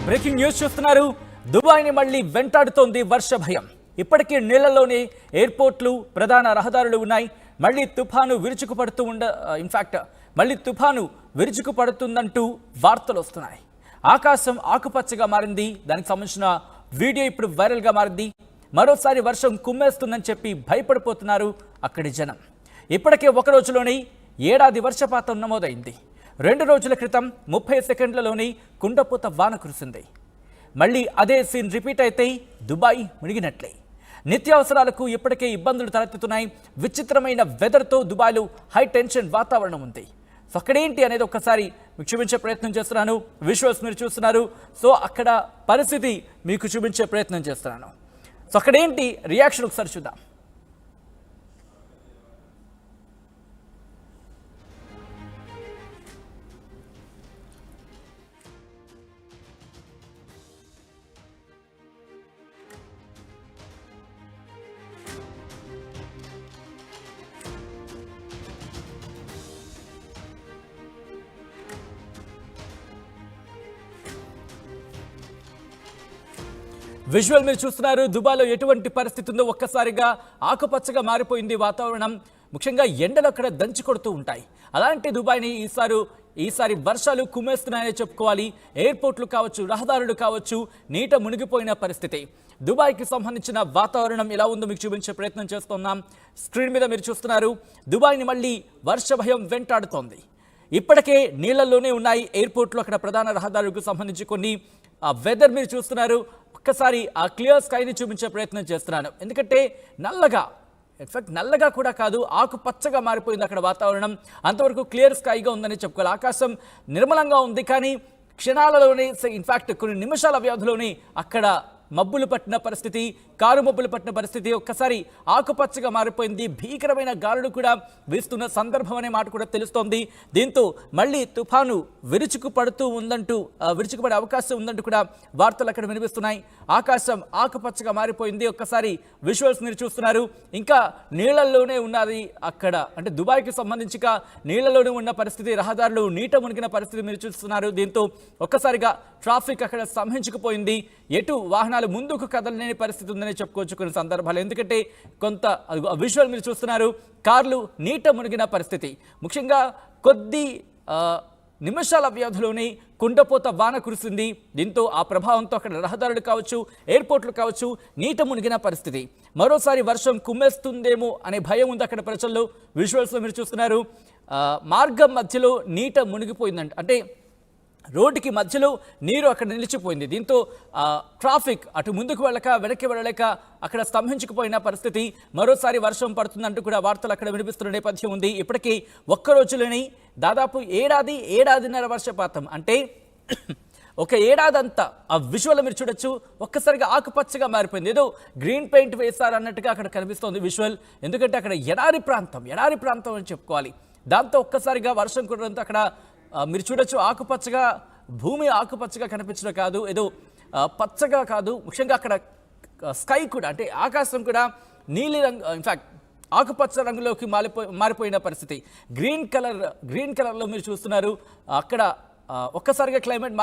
Breaking news చూస్తున్నారు. దుబాయ్ని మళ్లీ వెంటాడుతోంది వర్ష భయం. ఇప్పటికీ నీళ్లలోనే ఎయిర్పోర్ట్లు, ప్రధాన రహదారులు ఉన్నాయి. మళ్లీ తుఫాను విరుచుకుపడుతుందంటూ వార్తలు వస్తున్నాయి. ఆకాశం ఆకుపచ్చగా మారింది. దానికి సంబంధించిన వీడియో ఇప్పుడు వైరల్గా మారింది. మరోసారి వర్షం కుమ్మేస్తుందని చెప్పి భయపడిపోతున్నారు అక్కడి జనం. ఇప్పటికే ఒక రోజులోనే ఏడాది వర్షపాతం నమోదైంది. 2 రోజుల క్రితం 30 సెకండ్లలోనే కుండపోత వాన కురిసింది. మళ్ళీ అదే సీన్ రిపీట్ అయితే దుబాయ్ మునిగినట్లే. నిత్యావసరాలకు ఇప్పటికే ఇబ్బందులు తలెత్తుతున్నాయి. విచిత్రమైన వెదర్తో దుబాయ్లో హై టెన్షన్ వాతావరణం ఉంది. సో అక్కడేంటి అనేది ఒక్కసారి మీకు చూపించే ప్రయత్నం చేస్తున్నాను. విజువల్స్ మీరు చూస్తున్నారు. సో అక్కడ పరిస్థితి మీకు చూపించే ప్రయత్నం చేస్తున్నాను. సో అక్కడేంటి రియాక్షన్ ఒకసారి చూద్దాం. విజువల్ మీరు చూస్తున్నారు. దుబాయ్లో ఎటువంటి పరిస్థితి ఉందో ఒక్కసారిగా ఆకుపచ్చగా మారిపోయింది వాతావరణం. ముఖ్యంగా ఎండలు అక్కడ దంచి కొడుతూ ఉంటాయి. అలాంటి దుబాయ్ని ఈసారి వర్షాలు కుమ్మేస్తున్నాయని చెప్పుకోవాలి. ఎయిర్పోర్ట్లు కావచ్చు, రహదారులు కావచ్చు, నీట మునిగిపోయిన పరిస్థితి. దుబాయ్కి సంబంధించిన వాతావరణం ఎలా ఉందో మీకు చూపించే ప్రయత్నం చేస్తున్నాం. స్క్రీన్ మీద మీరు చూస్తున్నారు. దుబాయ్ని మళ్ళీ వర్ష భయం వెంటాడుతోంది. ఇప్పటికే నీళ్లలోనే ఉన్నాయి ఎయిర్పోర్ట్లు, అక్కడ ప్రధాన రహదారులకు సంబంధించి కొన్ని వెదర్ మీరు చూస్తున్నారు. ఒక్కసారి ఆ క్లియర్ స్కైని చూపించే ప్రయత్నం చేస్తున్నాను. ఎందుకంటే నల్లగా కూడా కాదు, ఆకుపచ్చగా మారిపోయింది అక్కడ వాతావరణం. అంతవరకు క్లియర్ స్కైగా ఉందని చెప్పుకోవాలి. ఆకాశం నిర్మలంగా ఉంది, కానీ క్షణాలలోనే ఇన్ఫాక్ట్ కొన్ని నిమిషాల వ్యవధిలోనే అక్కడ మబ్బులు పట్టిన పరిస్థితి, కారు మబ్బులు పట్టిన పరిస్థితి. ఒక్కసారి ఆకుపచ్చగా మారిపోయింది. భీకరమైన గాలులు కూడా వీస్తున్న సందర్భం అనే మాట కూడా తెలుస్తోంది. దీంతో మళ్ళీ తుఫాను విరుచుకుపడే అవకాశం ఉందంటూ కూడా వార్తలు అక్కడ వినిపిస్తున్నాయి. ఆకాశం ఆకుపచ్చగా మారిపోయింది. ఒక్కసారి విజువల్స్ మీరు చూస్తున్నారు. ఇంకా నీళ్లలోనే ఉన్నది అక్కడ, అంటే దుబాయ్కి సంబంధించి నీళ్లలోనే ఉన్న పరిస్థితి, రహదారులు నీట మునిగిన పరిస్థితి మీరు చూస్తున్నారు. దీంతో ఒక్కసారిగా ట్రాఫిక్ అక్కడ స్తంభించుకుపోయింది. ఎటు వాహనాలు ముందుకు కదలలేని పరిస్థితి ఉందని చెప్పుకోవచ్చు కొన్ని సందర్భాలు. ఎందుకంటే కొంత విజువల్ మీరు చూస్తున్నారు. కార్లు నీట మునిగిన పరిస్థితి. ముఖ్యంగా కొద్ది నిమిషాల వ్యవధిలోనే కుండపోత వాన కురిసింది. దీంతో ఆ ప్రభావంతో అక్కడ రహదారులు కావచ్చు, ఎయిర్పోర్ట్లు కావచ్చు, నీట మునిగిన పరిస్థితి. మరోసారి వర్షం కుమ్మేస్తుందేమో అనే భయం ఉంది అక్కడ ప్రజల్లో. విజువల్స్లో మీరు చూస్తున్నారు. మార్గం మధ్యలో నీట మునిగిపోయిందంట, అంటే రోడ్డుకి మధ్యలో నీరు అక్కడ నిలిచిపోయింది. దీంతో ట్రాఫిక్ అటు ముందుకు వెళ్ళక వెనక్కి వెళ్ళలేక అక్కడ స్తంభించుకుపోయిన పరిస్థితి. మరోసారి వర్షం పడుతుందంటూ కూడా వార్తలు అక్కడ వినిపిస్తున్న నేపథ్యం ఉంది. ఇప్పటికీ ఒక్క రోజులోని దాదాపు ఏడాదిన్నర వర్షపాతం, అంటే ఒక ఏడాదంతా ఆ విజువల్ మీరు చూడొచ్చు. ఒక్కసారిగా ఆకుపచ్చగా మారిపోయింది. ఏదో గ్రీన్ పెయింట్ వేశారు అన్నట్టుగా అక్కడ కనిపిస్తోంది విజువల్. ఎందుకంటే అక్కడ ఎడారి ప్రాంతం అని చెప్పుకోవాలి. దాంతో ఒక్కసారిగా వర్షం కురడంతో అక్కడ మీరు చూడొచ్చు ఆకుపచ్చగా, భూమి ఆకుపచ్చగా కనిపించడం కాదు, ఏదో పచ్చగా కాదు, ముఖ్యంగా అక్కడ స్కై కూడా, అంటే ఆకాశం కూడా నీలి రంగు, ఇన్ఫాక్ట్ ఆకుపచ్చ రంగులోకి మారిపోయిన పరిస్థితి. గ్రీన్ కలర్లో మీరు చూస్తున్నారు. అక్కడ ఒక్కసారిగా క్లైమేట్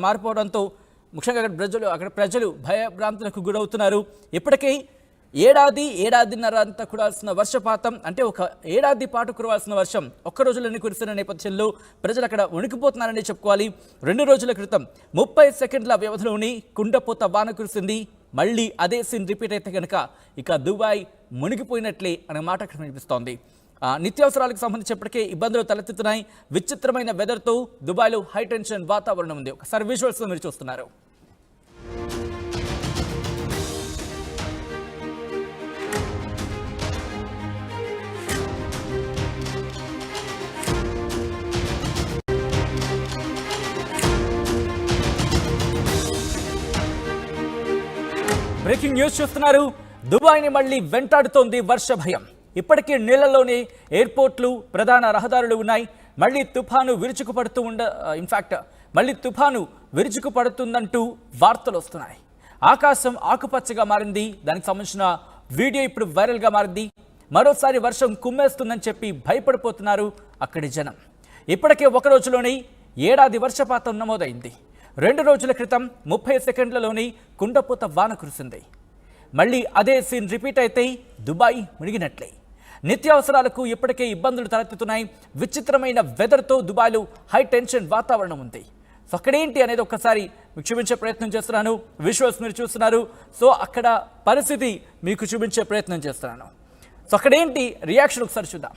మారిపోవడంతో ముఖ్యంగా అక్కడ ప్రజలు భయభ్రాంతులకు గురవుతున్నారు. ఇప్పటికీ ఏడాదిన్నర అంతా కురాల్సిన వర్షపాతం, అంటే ఒక ఏడాది పాటు కురవాల్సిన వర్షం ఒక్క రోజులోనే కురిసిన నేపథ్యంలో ప్రజలు అక్కడ వణికిపోతున్నారని చెప్పుకోవాలి. 2 రోజుల క్రితం 30 సెకండ్ల వ్యవధిలోని కుండపోత వాన కురిసింది. మళ్ళీ అదే సీన్ రిపీట్ అయితే కనుక ఇక దుబాయ్ మునిగిపోయినట్లే అనే మాట అక్కడ వినిపిస్తోంది. నిత్యావసరాలకు సంబంధించినప్పటికే ఇబ్బందులు తలెత్తుతున్నాయి. విచిత్రమైన వెదర్తో దుబాయ్లో హై టెన్షన్ వాతావరణం ఉంది. ఒకసారి విజువల్స్లో మీరు చూస్తున్నారు. బ్రేకింగ్ న్యూస్ చూస్తున్నారు. దుబాయ్ని మళ్లీ వెంటాడుతోంది వర్ష భయం. ఇప్పటికీ నీళ్లలోనే ఎయిర్పోర్ట్లు, ప్రధాన రహదారులు ఉన్నాయి. మళ్లీ తుఫాను విరుచుకుపడుతుందంటూ వార్తలు వస్తున్నాయి. ఆకాశం ఆకుపచ్చగా మారింది. దానికి సంబంధించిన వీడియో ఇప్పుడు వైరల్గా మారింది. మరోసారి వర్షం కుమ్మేస్తుందని చెప్పి భయపడిపోతున్నారు అక్కడి జనం. ఇప్పటికే ఒక రోజులోనే ఏడాది వర్షపాతం నమోదైంది. 2 రోజుల క్రితం 30 సెకండ్లలోని కుండపోత వాన కురిసింది. మళ్ళీ అదే సీన్ రిపీట్ అయితే దుబాయ్ మునిగినట్లే. నిత్యావసరాలకు ఇప్పటికే ఇబ్బందులు తలెత్తుతున్నాయి. విచిత్రమైన వెదర్తో దుబాయ్లో హై టెన్షన్ వాతావరణం ఉంది. సో అక్కడేంటి అనేది ఒక్కసారి మీకు చూపించే ప్రయత్నం చేస్తున్నాను. విజువల్స్ మీరు చూస్తున్నారు. సో అక్కడ పరిస్థితి మీకు చూపించే ప్రయత్నం చేస్తున్నాను. సో అక్కడేంటి రియాక్షన్ ఒకసారి చూద్దాం.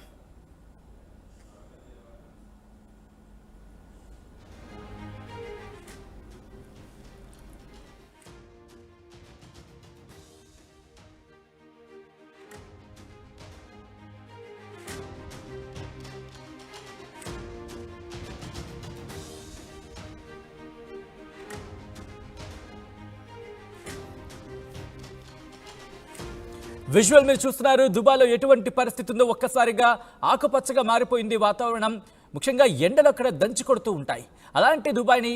విజువల్ మీరు చూస్తున్నారు. దుబాయ్లో ఎటువంటి పరిస్థితి ఉందో ఒక్కసారిగా ఆకుపచ్చగా మారిపోయింది వాతావరణం. ముఖ్యంగా ఎండలు అక్కడ దంచి కొడుతూ ఉంటాయి. అలాంటి దుబాయ్ని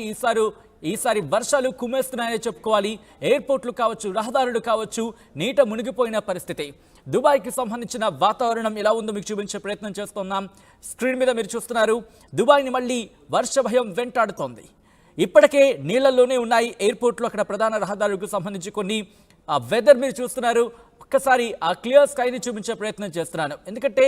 ఈసారి వర్షాలు కుమ్మేస్తున్నాయని చెప్పుకోవాలి. ఎయిర్పోర్ట్లు కావచ్చు, రహదారులు కావచ్చు, నీట మునిగిపోయిన పరిస్థితి. దుబాయ్కి సంబంధించిన వాతావరణం ఎలా ఉందో మీకు చూపించే ప్రయత్నం చేస్తున్నాం. స్క్రీన్ మీద మీరు చూస్తున్నారు. దుబాయ్ని మళ్ళీ వర్ష భయం వెంటాడుతోంది. ఇప్పటికే నీళ్లలోనే ఉన్నాయి ఎయిర్పోర్ట్లు, అక్కడ ప్రధాన రహదారులకు సంబంధించి కొన్ని వెదర్ మీరు చూస్తున్నారు. ఒక్కసారి ఆ క్లియర్ స్కైని చూపించే ప్రయత్నం చేస్తున్నాను. ఎందుకంటే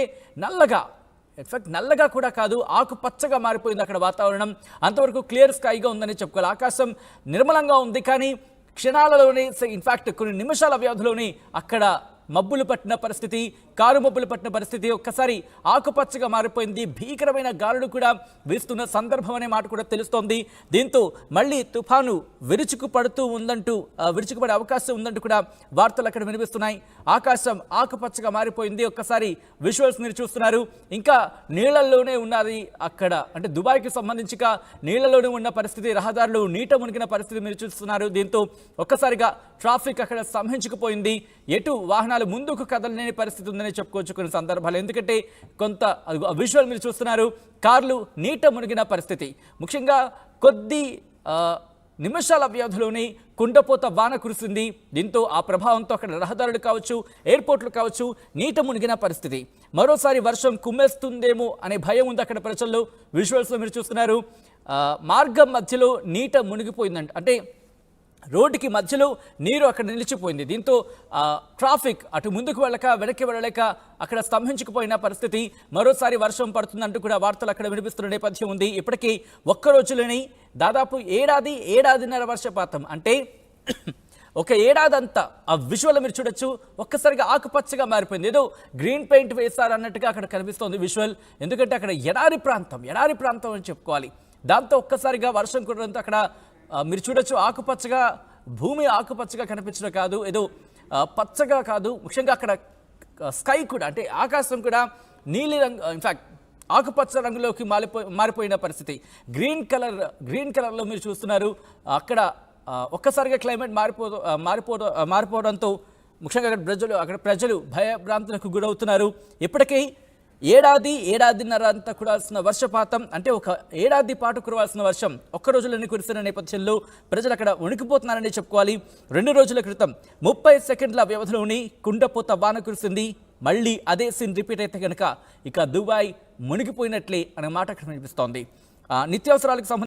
నల్లగా కూడా కాదు, ఆకుపచ్చగా మారిపోయింది అక్కడ వాతావరణం. అంతవరకు క్లియర్ స్కైగా ఉందని చెప్పుకోవాలి. ఆకాశం నిర్మలంగా ఉంది, కానీ క్షణాలలోనే ఇన్ఫాక్ట్ కొన్ని నిమిషాల వ్యవధిలోనే అక్కడ మబ్బులు పట్టిన పరిస్థితి, కారు మబ్బులు పట్టిన పరిస్థితి. ఒక్కసారి ఆకుపచ్చగా మారిపోయింది. భీకరమైన గాలులు కూడా వీస్తున్న సందర్భం అనే మాట కూడా తెలుస్తోంది. దీంతో మళ్ళీ తుఫాను విరుచుకుపడే అవకాశం ఉందంటూ కూడా వార్తలు అక్కడ వినిపిస్తున్నాయి. ఆకాశం ఆకుపచ్చగా మారిపోయింది. ఒక్కసారి విజువల్స్ మీరు చూస్తున్నారు. ఇంకా నీళ్లలోనే ఉన్నది అక్కడ, అంటే దుబాయ్కి సంబంధించి నీళ్లలోనే ఉన్న పరిస్థితి, రహదారులు నీట మునిగిన పరిస్థితి మీరు చూస్తున్నారు. దీంతో ఒక్కసారిగా ట్రాఫిక్ అక్కడ స్తంభించుకుపోయింది. ఎటు వాహనాలు ముందుకు కదలలేని పరిస్థితి ఉందని చెప్పుకోవచ్చు కొన్ని సందర్భాలు. ఎందుకంటే కొంత విజువల్ మీరు చూస్తున్నారు. కార్లు నీట మునిగిన పరిస్థితి. ముఖ్యంగా కొద్ది నిమిషాల వ్యవధిలోనే కుండపోత వాన కురిసింది. దీంతో ఆ ప్రభావంతో అక్కడ రహదారులు కావచ్చు, ఎయిర్పోర్ట్లు కావచ్చు, నీట మునిగిన పరిస్థితి. మరోసారి వర్షం కుమ్మేస్తుందేమో అనే భయం ఉంది అక్కడ ప్రజల్లో. విజువల్స్లో మీరు చూస్తున్నారు. మార్గం మధ్యలో నీట మునిగిపోయిందంట, అంటే రోడ్డుకి మధ్యలో నీరు అక్కడ నిలిచిపోయింది. దీంతో ట్రాఫిక్ అటు ముందుకు వెళ్ళక వెనక్కి వెళ్ళలేక అక్కడ స్తంభించుకుపోయిన పరిస్థితి. మరోసారి వర్షం పడుతుందంటూ కూడా వార్తలు అక్కడ వినిపిస్తున్న నేపథ్యం ఉంది. ఇప్పటికీ ఒక్క రోజులోనే దాదాపు ఏడాదిన్నర వర్షపాతం, అంటే ఒక ఏడాదంతా ఆ విజువల్ మీరు చూడొచ్చు. ఒక్కసారిగా ఆకుపచ్చగా మారిపోయింది. ఏదో గ్రీన్ పెయింట్ వేశారన్నట్టుగా అక్కడ కనిపిస్తోంది విజువల్. ఎందుకంటే అక్కడ ఎడారి ప్రాంతం అని చెప్పుకోవాలి. దాంతో ఒక్కసారిగా వర్షం కురడంతో అక్కడ మీరు చూడొచ్చు ఆకుపచ్చగా, భూమి ఆకుపచ్చగా కనిపించడం కాదు, ఏదో పచ్చగా కాదు, ముఖ్యంగా అక్కడ స్కై కూడా, అంటే ఆకాశం కూడా నీలి రంగు, ఇన్ఫాక్ట్ ఆకుపచ్చ రంగులోకి మారిపోయిన పరిస్థితి. గ్రీన్ కలర్లో మీరు చూస్తున్నారు. అక్కడ ఒక్కసారిగా క్లైమేట్ మారిపోవడంతో ముఖ్యంగా అక్కడ ప్రజలు భయభ్రాంతులకు గురవుతున్నారు. ఇప్పటికీ ఏడాదిన్నర అంతా కురాల్సిన వర్షపాతం, అంటే ఒక ఏడాది పాటు కురవాల్సిన వర్షం ఒక్క రోజులోనే కురిసిన నేపథ్యంలో ప్రజలు అక్కడ వణికిపోతున్నారని చెప్పుకోవాలి. 2 రోజుల క్రితం 30 సెకండ్ల వ్యవధిలోని కుండపోత వాన కురిసింది. మళ్ళీ అదే సీన్ రిపీట్ అయితే కనుక ఇక దుబాయ్ మునిగిపోయినట్లే అనే మాట అక్కడ వినిపిస్తోంది. నిత్యావసరాలకు సంబంధించి